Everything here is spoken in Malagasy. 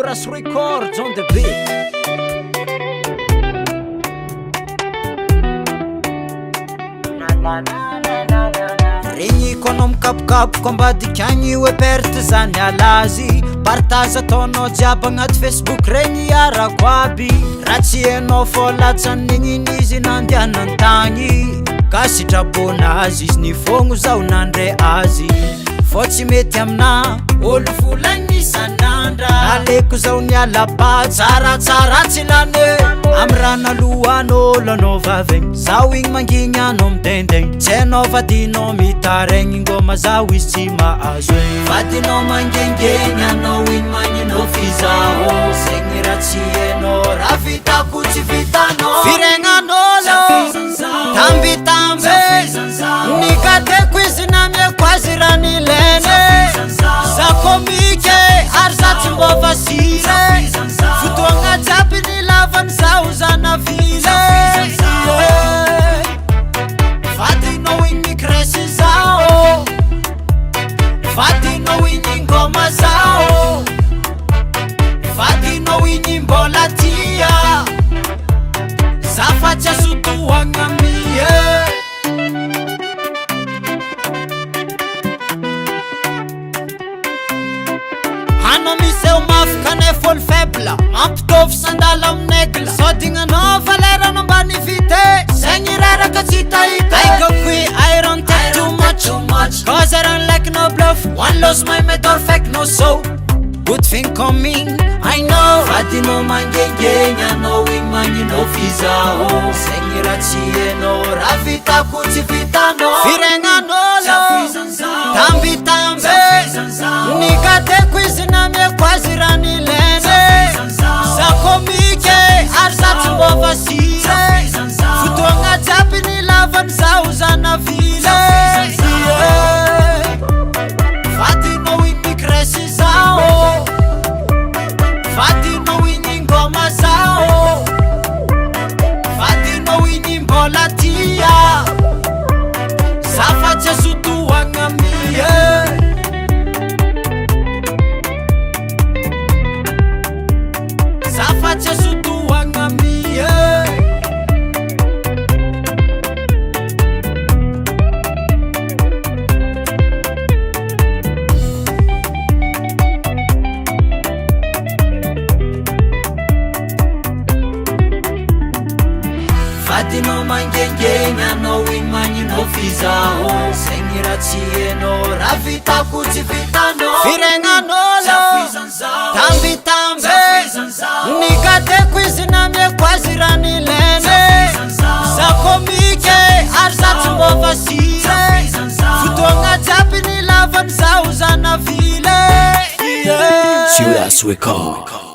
Juras Records on the beat. Regny ikoanao mikapokapo ambadikagny hoe perte zany alazy partage ataonao jiaby agnaty Facebook regny arako aby raha tsy hainao fô latsan'igny izy nandiana an-tagny ka sitrapona azy izy nifogno zaho nandray azy fô tsy mety amina olo volagny isan'andra aleko zaho nialaba tsaratsara tsy lany amy raha nalohan'olo anao vavegny zaho igny mangigny anao midendegny tsy hainao vadinao mitaregny ngoma zaho izy tsy mahazo e vadinao mangengegny anao igny magninao fizaho zegny raha tsy hainao raha vitako tsy vitanao firegnan'olo tambitambe nikateko izy namiako azy raha nilene za komike ary za tsy mbô vasile fotoagna jiaby nilavany zaho zana vile vadinao igny mikresy zaho vadinao igny ngoma zaho vadinao igny mbola tia za fa tsy asotoagna mie anao misy eo mafy kane fôly faible mampitovy sandala amin'aigle sodignanao valeranao mbany vite zegny reraka tsy tahita I go quick, I don't take too much cause I don't like no bluff one loss my method fake no so good thing coming I know vadinao mangengegny anao igny magninao fizaho zegny raha tsy hainao raha vitako tsy vitanao firegnan'olo tambitambe nikateko izy namiako azy raha nilene za komike ary za tsy mbô vasile fotoagna jiaby nilavany zaho zana vile vadinao igny mikresy zaho vadinao igny ngoma zaho vadinao igny mbola tia za fa tsy asotoagna mie za fa tsy asotoagna mie vadinao mangengegny anao igny magninao fizaho zegny raha tsy hainao raha vitako tsy vitanao firegnan'olo tambitambe nikateko izy namiako azy raha nilene za komike ary za tsy mbô vasile fotoagna jiaby nilavany zaho zana vile Juras Records.